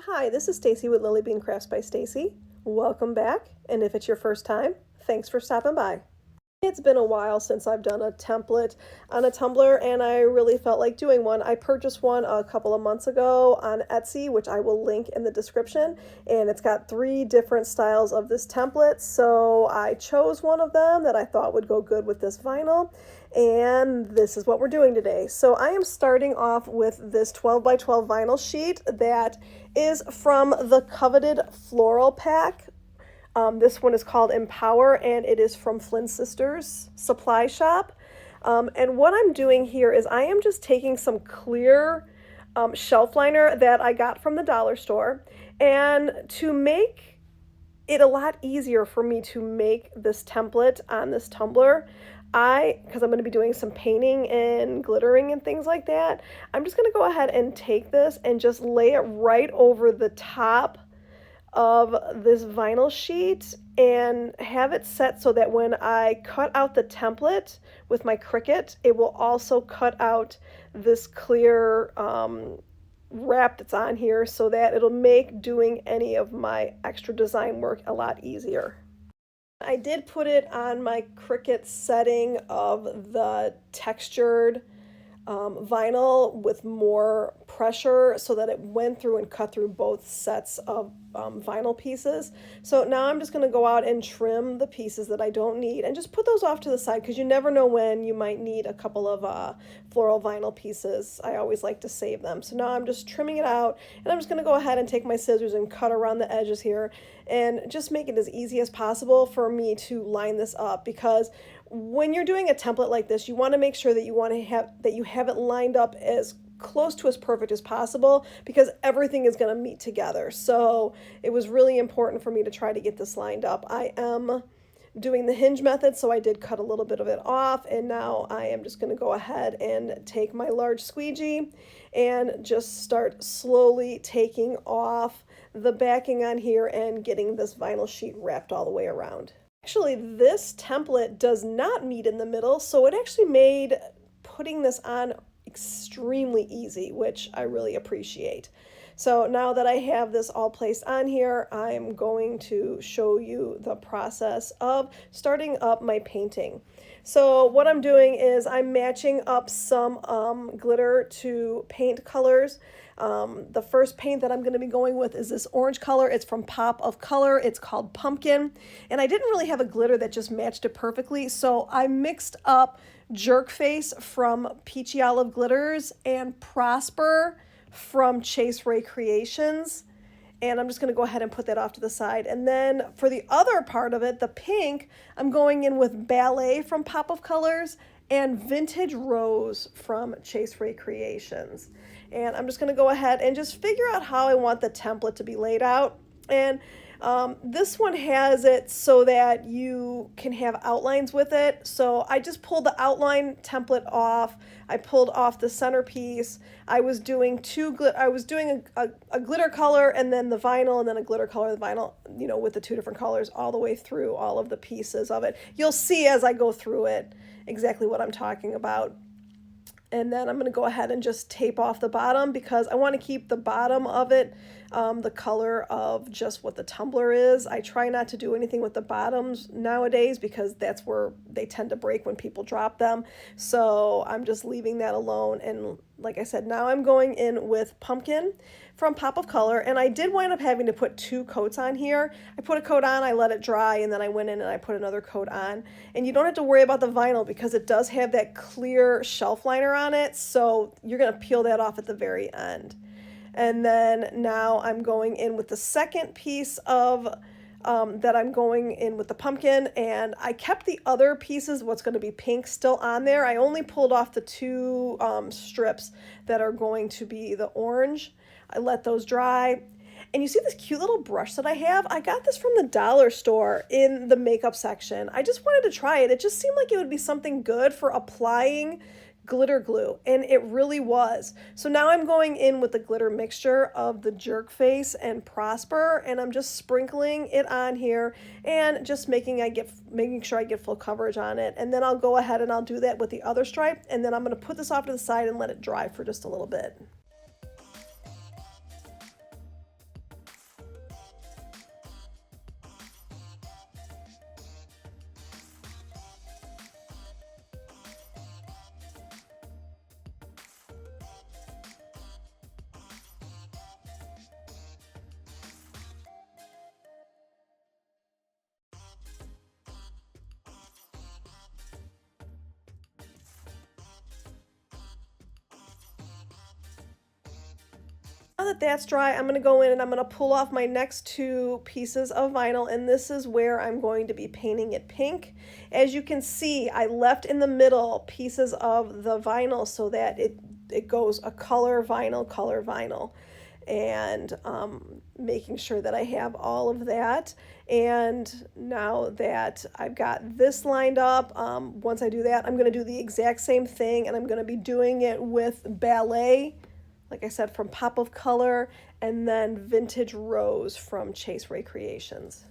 Hi, this is Stacy with Lily Bean Crafts by Stacy. Welcome back, and if it's your first time, thanks for stopping by. It's been a while since I've done a template on a tumbler, and I really felt like doing one. I purchased one a couple of months ago on Etsy, which I will link in the description, and it's got 3 different styles of this template, so I chose one of them that I thought would go good with this vinyl, and this is what we're doing today. So I am starting off with this 12 by 12 vinyl sheet that is from the Coveted Floral pack. This one is called Empower, and it is from Flynn Sisters Supply Shop. And what I'm doing here is I am just taking some clear shelf liner that I got from the dollar store, and to make it a lot easier for me to make this template on this tumbler, because I'm going to be doing some painting and glittering and things like that, I'm just going to go ahead and take this and just lay it right over the top of this vinyl sheet and have it set so that when I cut out the template with my Cricut, it will also cut out this clear wrap that's on here so that it'll make doing any of my extra design work a lot easier. I did put it on my Cricut setting of the textured vinyl with more pressure so that it went through and cut through both sets of vinyl pieces. So now I'm just going to go out and trim the pieces that I don't need and just put those off to the side, because you never know when you might need a couple of floral vinyl pieces. I always like to save them. So now I'm just trimming it out, and I'm just going to go ahead and take my scissors and cut around the edges here and just make it as easy as possible for me to line this up, because when you're doing a template like this, you want to make sure that you have it lined up as close to as perfect as possible, because everything is going to meet together. So it was really important for me to try to get this lined up. I am doing the hinge method, so I did cut a little bit of it off, and now I am just going to go ahead and take my large squeegee and just start slowly taking off the backing on here and getting this vinyl sheet wrapped all the way around. Actually, this template does not meet in the middle, so it actually made putting this on extremely easy, which I really appreciate. So now that I have this all placed on here, I'm going to show you the process of starting up my painting. So what I'm doing is I'm matching up some glitter to paint colors. The first paint that I'm going to be going with is this orange color. It's from Pop of Color. It's called Pumpkin. And I didn't really have a glitter that just matched it perfectly, so I mixed up Jerkface from Peachy Olive Glitters and Prosper from Rae Creations. And I'm just going to go ahead and put that off to the side. And then for the other part of it, the pink, I'm going in with Ballet from Pop of Colors and Vintage Rose from Rae Creations. And I'm just going to go ahead and just figure out how I want the template to be laid out. And this one has it so that you can have outlines with it. So I just pulled the outline template off. I pulled off the centerpiece. I was doing a glitter color and then the vinyl, and then a glitter color, the vinyl, with the 2 different colors all the way through all of the pieces of it. You'll see as I go through it exactly what I'm talking about. And then I'm going to go ahead and just tape off the bottom, because I want to keep the bottom of it the color of just what the tumbler is. I try not to do anything with the bottoms nowadays, because that's where they tend to break when people drop them. So I'm just leaving that alone. And like I said, now I'm going in with Pumpkin from Pop of Color, and I did wind up having to put 2 coats on here. I put a coat on, I let it dry, and then I went in and I put another coat on. And you don't have to worry about the vinyl, because it does have that clear shelf liner on it, so you're going to peel that off at the very end. And then now I'm going in with the second piece of that I'm going in with the pumpkin, and I kept the other pieces, what's going to be pink, still on there. I only pulled off the 2 strips that are going to be the orange. I let those dry. And you see this cute little brush that I have? I got this from the dollar store in the makeup section. I just wanted to try it. It just seemed like it would be something good for applying glitter glue, and it really was. So now I'm going in with the glitter mixture of the Jerkface and Prosper, and I'm just sprinkling it on here and just making sure I get full coverage on it. And then I'll go ahead and I'll do that with the other stripe, and then I'm going to put this off to the side and let it dry for just a little bit. Now that that's dry, I'm going to go in and I'm going to pull off my next two pieces of vinyl, and this is where I'm going to be painting it pink. As you can see, I left in the middle pieces of the vinyl so that it goes a color vinyl, and making sure that I have all of that. And now that I've got this lined up, once I do that, I'm going to do the exact same thing, and I'm going to be doing it with Ballet, like I said, from Pop of Color, and then Vintage Rose from Rae Creations.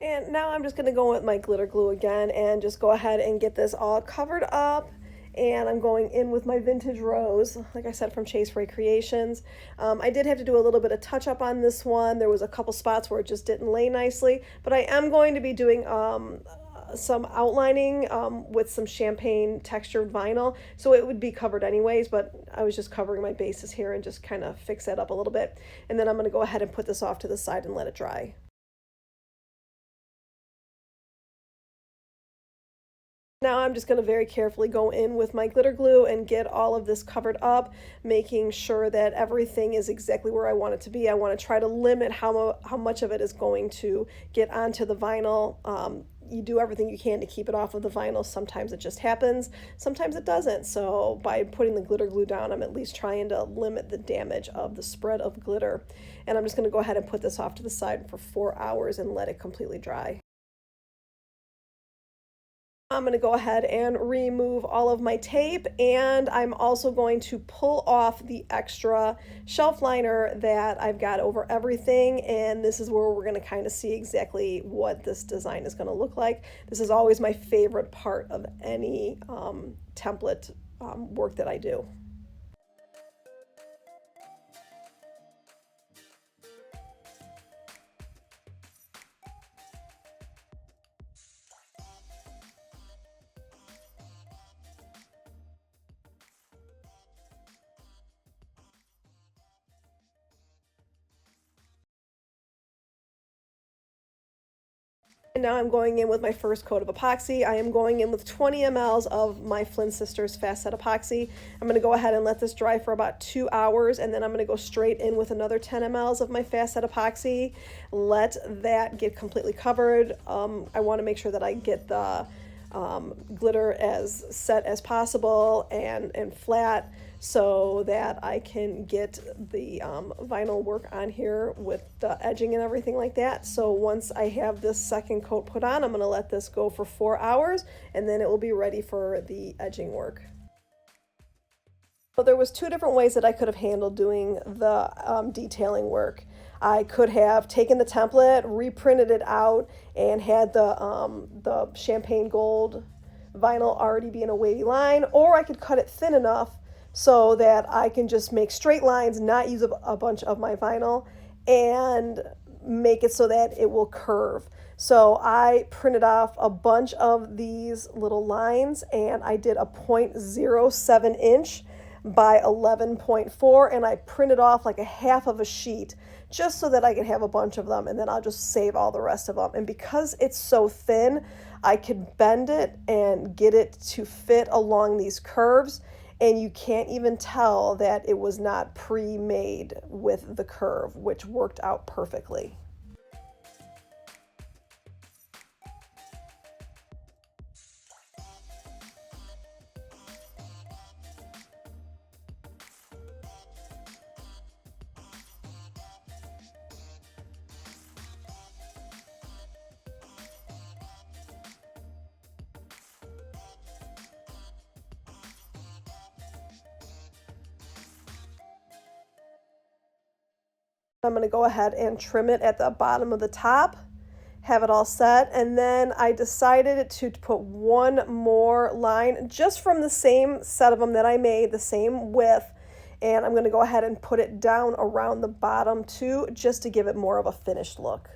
And now I'm just going to go with my glitter glue again and just go ahead and get this all covered up. And I'm going in with my Vintage Rose, like I said, from Rae Creations. I did have to do a little bit of touch up on this one. There was a couple spots where it just didn't lay nicely, but I am going to be doing some outlining with some champagne textured vinyl, so it would be covered anyways, but I was just covering my bases here and just kind of fix that up a little bit. And then I'm going to go ahead and put this off to the side and let it dry. Now I'm just going to very carefully go in with my glitter glue and get all of this covered up, making sure that everything is exactly where I want it to be. I want to try to limit how much of it is going to get onto the vinyl. You do everything you can to keep it off of the vinyl. Sometimes it just happens, sometimes it doesn't. So by putting the glitter glue down, I'm at least trying to limit the damage of the spread of glitter. And I'm just going to go ahead and put this off to the side for 4 hours and let it completely dry. I'm going to go ahead and remove all of my tape, and I'm also going to pull off the extra shelf liner that I've got over everything, and this is where we're going to kind of see exactly what this design is going to look like. This is always my favorite part of any template work that I do. And now I'm going in with my first coat of epoxy. I am going in with 20 mLs of my Flynn Sisters Fast Set Epoxy. I'm going to go ahead and let this dry for about 2 hours, and then I'm going to go straight in with another 10 mLs of my Fast Set Epoxy. Let that get completely covered. I want to make sure that I get the glitter as set as possible and flat, so that I can get the vinyl work on here with the edging and everything like that. So once I have this second coat put on, I'm going to let this go for 4 hours, and then it will be ready for the edging work. So there was 2 different ways that I could have handled doing the detailing work. I could have taken the template, reprinted it out, and had the champagne gold vinyl already be in a wavy line, or I could cut it thin enough so that I can just make straight lines, not use a bunch of my vinyl, and make it so that it will curve. So I printed off a bunch of these little lines, and I did a 0.07 inch by 11.4, and I printed off like a half of a sheet just so that I could have a bunch of them, and then I'll just save all the rest of them. And because it's so thin, I could bend it and get it to fit along these curves, and you can't even tell that it was not pre-made with the curve, which worked out perfectly. I'm going to go ahead and trim it at the bottom of the top, have it all set, and then I decided to put one more line just from the same set of them that I made, the same width, and I'm going to go ahead and put it down around the bottom too, just to give it more of a finished look.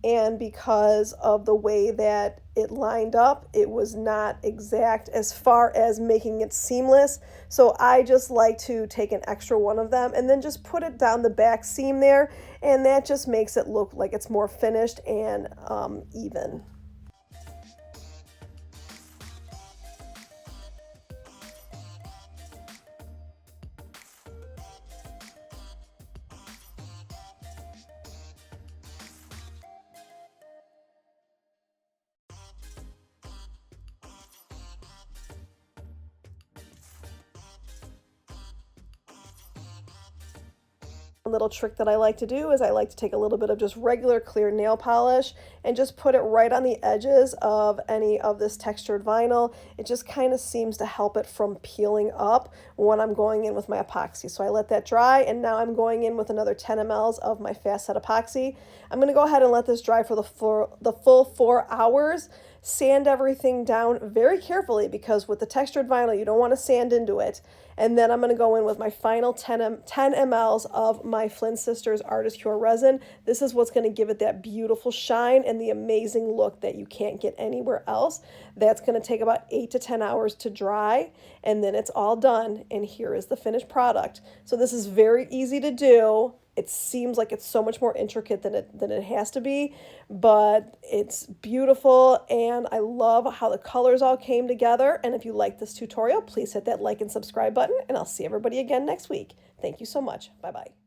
And because of the way that it lined up, it was not exact as far as making it seamless. So I just like to take an extra one of them and then just put it down the back seam there, and that just makes it look like it's more finished and even. A little trick that I like to do is I like to take a little bit of just regular clear nail polish and just put it right on the edges of any of this textured vinyl. It just kind of seems to help it from peeling up when I'm going in with my epoxy. So I let that dry, and now I'm going in with another 10 mLs of my fast set epoxy. I'm going to go ahead and let this dry for the full 4 hours. Sand everything down very carefully, because with the textured vinyl, you don't want to sand into it. And then I'm going to go in with my final 10 mLs of my Flynn Sisters Artist Cure resin. This is what's going to give it that beautiful shine and the amazing look that you can't get anywhere else. That's going to take about 8 to 10 hours to dry, and then it's all done, and here is the finished product. So this is very easy to do. It seems like it's so much more intricate than it has to be, but it's beautiful, and I love how the colors all came together. And if you like this tutorial, please hit that like and subscribe button, and I'll see everybody again next week. Thank you so much. Bye-bye.